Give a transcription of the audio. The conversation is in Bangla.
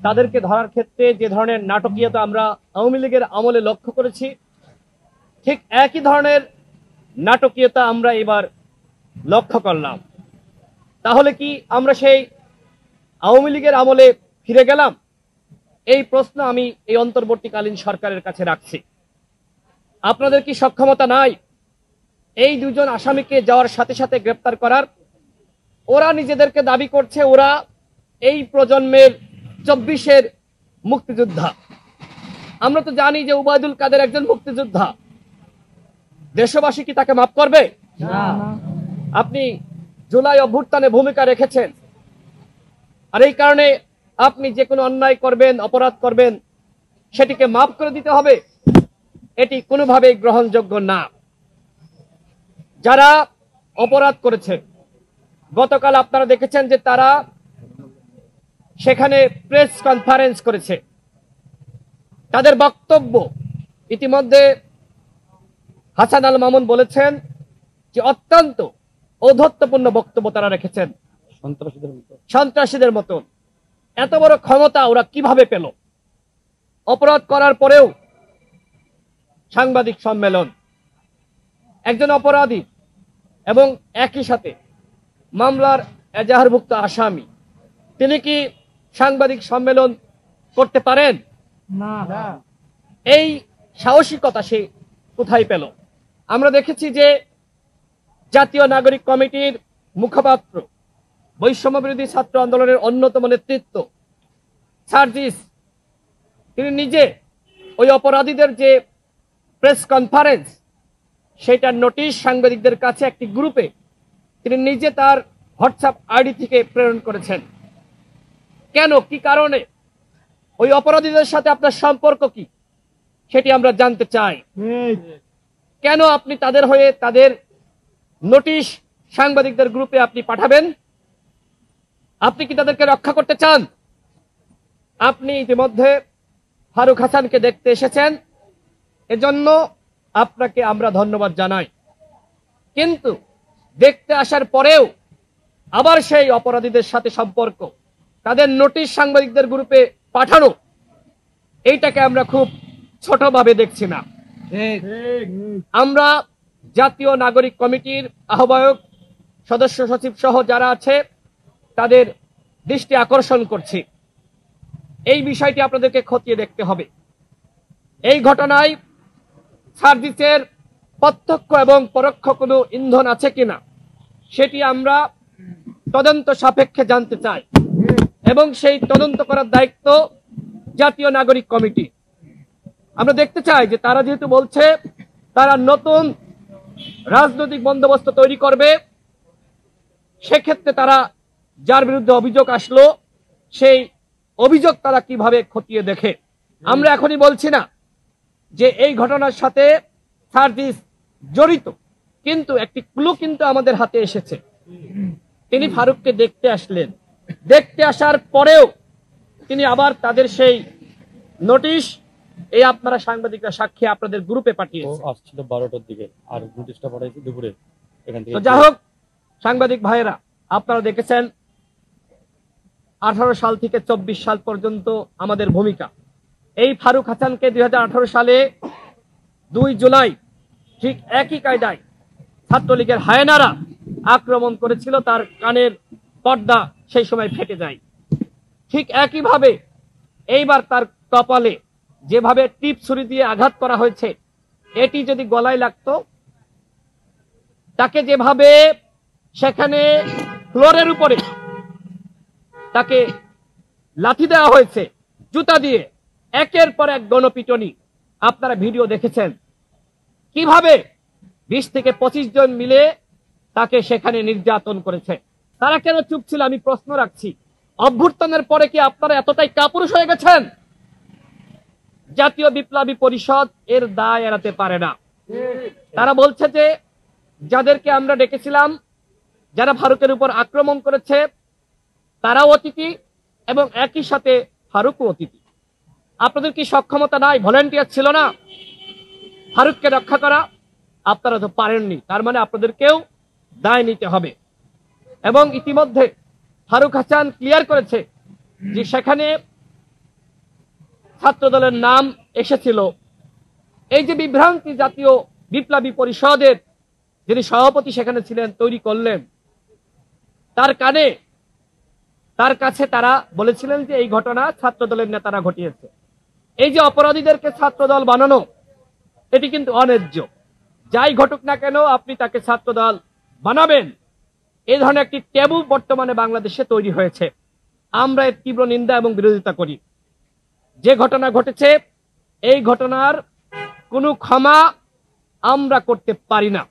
তাদেরকে ধরার ক্ষেত্রে যে ধরনের নাটকীয়তা আমরা আওয়ামী লীগের আমলে লক্ষ্য করেছি, ঠিক একই ধরনের নাটকীয়তা আমরা এবার লক্ষ্য করলাম। তাহলে কি আমরা সেই আওয়ামী লীগের আমলে ফিরে গেলাম? এই প্রশ্ন আমি এই অন্তর্বর্তীকালীন সরকারের কাছে রাখছি। আপনাদের কি সক্ষমতা নাই এই দুজন আসামিকে যাওয়ার সাথে সাথে গ্রেপ্তার করার? ওরা নিজেদেরকে দাবি করছে ওরা এই প্রজন্মের 24-এর মুক্তিযোদ্ধা। আমরা তো জানি যে উবায়দুল কাদের একজন মুক্তিযোদ্ধা। দেশবাসী কি তাকে মাফ করবে? না। আপনি জুলাই অভ্যুত্থানে ভূমিকা রেখেছেন, আর এই কারণে আপনি যে কোনো অন্যায় করবেন, অপরাধ করবেন, সেটিকে মাফ করে দিতে হবে? এটি কোনোভাবেই গ্রহণযোগ্য না। যারা অপরাধ করেছে, গতকাল আপনারা দেখেছেন যে তারা সেখানে প্রেস কনফারেন্স করেছে। তাদের বক্তব্য ইতিমধ্যে হাসান আল মামুন বলেছেন যে অত্যন্ত ঔদ্ধত্যপূর্ণ বক্তব্য তারা রেখেছেন। সন্ত্রাসীদের মতন এত বড় ক্ষমতা ওরা কিভাবে পেল? অপরাধ করার পরেও সাংবাদিক সম্মেলন, একজন অপরাধী এবং একই সাথে মামলার এজাহারভুক্ত আসামি, তিনি কি সাংবাদিক সম্মেলন করতে পারেন? না। এই সাহসিকতা সে কোথায় পেল? আমরা দেখেছি যে জাতীয় নাগরিক কমিটির মুখপাত্র, বৈষম্য বিরোধী ছাত্র আন্দোলনের অন্যতম নেতৃত্ব সার্জিস, তিনি নিজে ওই অপরাধীদের যে প্রেস কনফারেন্স, সেটার নোটিশ সাংবাদিকদের কাছে একটি গ্রুপে তিনি নিজে তার হোয়াটসঅ্যাপ আইডি থেকে প্রেরণ করেছেন। কেন, কি কারণে? ওই অপরাধীদের সাথে আপনার সম্পর্ক কি, সেটি আমরা জানতে চাই। কেন আপনি তাদের হয়ে তাদের নোটিশ সাংবাদিকদের গ্রুপে আপনি পাঠাবেন? আপনি কি তাদেরকে রক্ষা করতে চান? আপনি ইতিমধ্যে ফারুক হাসানকে দেখতে এসেছেন, এজন্য আপনাকে আমরা ধন্যবাদ জানাই। কিন্তু দেখতে আসার পরেও আবার সেই অপরাধীদের সাথে সম্পর্ক, তাদের নোটিশ সাংবাদিকদের গ্রুপে পাঠানো, এইটাকে আমরা খুব ছোটভাবে দেখছি না। আমরা জাতীয় নাগরিক কমিটির আহ্বায়ক, সদস্য সচিব সহ যারা আছে তাদের দৃষ্টি আকর্ষণ করছি, এই বিষয়টি আপনাদেরকে খতিয়ে দেখতে হবে। এই ঘটনায় সার্জিসের প্রত্যক্ষ এবং পরোক্ষ কোনো ইন্ধন আছে কিনা সেটি আমরা তদন্ত সাপেক্ষে জানতে চাই, এবং সেই তদন্ত করার দায়িত্ব জাতীয় নাগরিক কমিটি। আমরা দেখতে চাই যে তারা যেহেতু বলছে তারা নতুন রাজনৈতিক বন্দোবস্ত তৈরি করবে, সেক্ষেত্রে তারা যার বিরুদ্ধে অভিযোগ আসলো সেই অভিযোগ তারা কিভাবে খতিয়ে দেখে। আমরা এখনই বলছি না যে এই ঘটনার সাথে সার্জিস জড়িত, কিন্তু একটি ক্লু কিন্তু আমাদের হাতে এসেছে। তিনি ফারুককে দেখতে আসলেন, দেখতে আসার পরেও তিনি আবার তাদের সেই নোটিশ, এই আপনারা সাংবাদিকরা সাক্ষী, আপনাদের গ্রুপে পাঠিয়েছে। আসছিল 12টার দিকে, আর নোটিশটা পাঠাইছে দুপুরে। এখান থেকে তো যাই হোক, সাংবাদিক ভাইয়েরা, আপনারা দেখেছেন 18 সাল থেকে 24 সাল পর্যন্ত আমাদের ভূমিকা। এই ফারুক হাসানকে 2018 সালে 2 জুলাই ঠিক একই কায়দায় ছাত্রলীগের হায়নারা আক্রমণ করেছিল, তার কানের পর্দা সেই সময় ফেটে যায়। ঠিক একইভাবে এইবার তার কপালে যেভাবে টিপ ছুরি দিয়ে আঘাত করা হয়েছে, এটি যদি গলায় লাগতো, তাকে যেভাবে সেখানে ফ্লোরের উপরে তাকে লাথি দেওয়া হয়েছে জুতা দিয়ে, একের পর এক গণপিটনি, আপনারা ভিডিও দেখেছেন কিভাবে 20 থেকে 25 জন মিলে তাকে সেখানে নির্যাতন করেছে। তারা কেন চুপ ছিল, আমি প্রশ্ন রাখছি। অভ্যুত্থানের পরে কি আপনারা এতটাই কাপুরুষ হয়ে গেছেন? জাতীয় বিপ্লবী পরিষদ এর দায় এড়াতে পারে না। তারা বলছে যে যাদেরকে আমরা ডেকেছিলাম, যারা ফারুকের উপর আক্রমণ করেছে, তারাও অতিথি এবং একই সাথে ফারুকও অতিথি। আপনাদের কি সক্ষমতা নাই? ভলেন্টিয়ার ছিল না ফারুককে রক্ষা করা? আপনারা তো পারেননি, তার মানে আপনাদেরকেও দায় নিতে হবে। এবং ইতিমধ্যে ফারুক হাসান ক্লিয়ার করেছে যে সেখানে ছাত্রদলের নাম এসেছিল, এই যে বিভ্রান্তি জাতীয় বিপ্লবী পরিষদের যিনি সভাপতি সেখানে ছিলেন তৈরি করলেন, তার কাছে তারা বলেছিলেন যে এই ঘটনা ছাত্রদলের নেতারা ঘটিয়েছে। এই যে অপরাধীদেরকে ছাত্রদল বানানো, এটি কিন্তু অন্যায্য। যাই ঘটুক না কেন আপনি তাকে ছাত্রদল বানাবেন, এই ধরনের একটি ট্যাবু বর্তমানে বাংলাদেশে তৈরি হয়েছে। আমরা এর তীব্র নিন্দা এবং বিরোধিতা করি। যে ঘটনা ঘটেছে এই ঘটনার কোনো ক্ষমা আমরা করতে পারি না।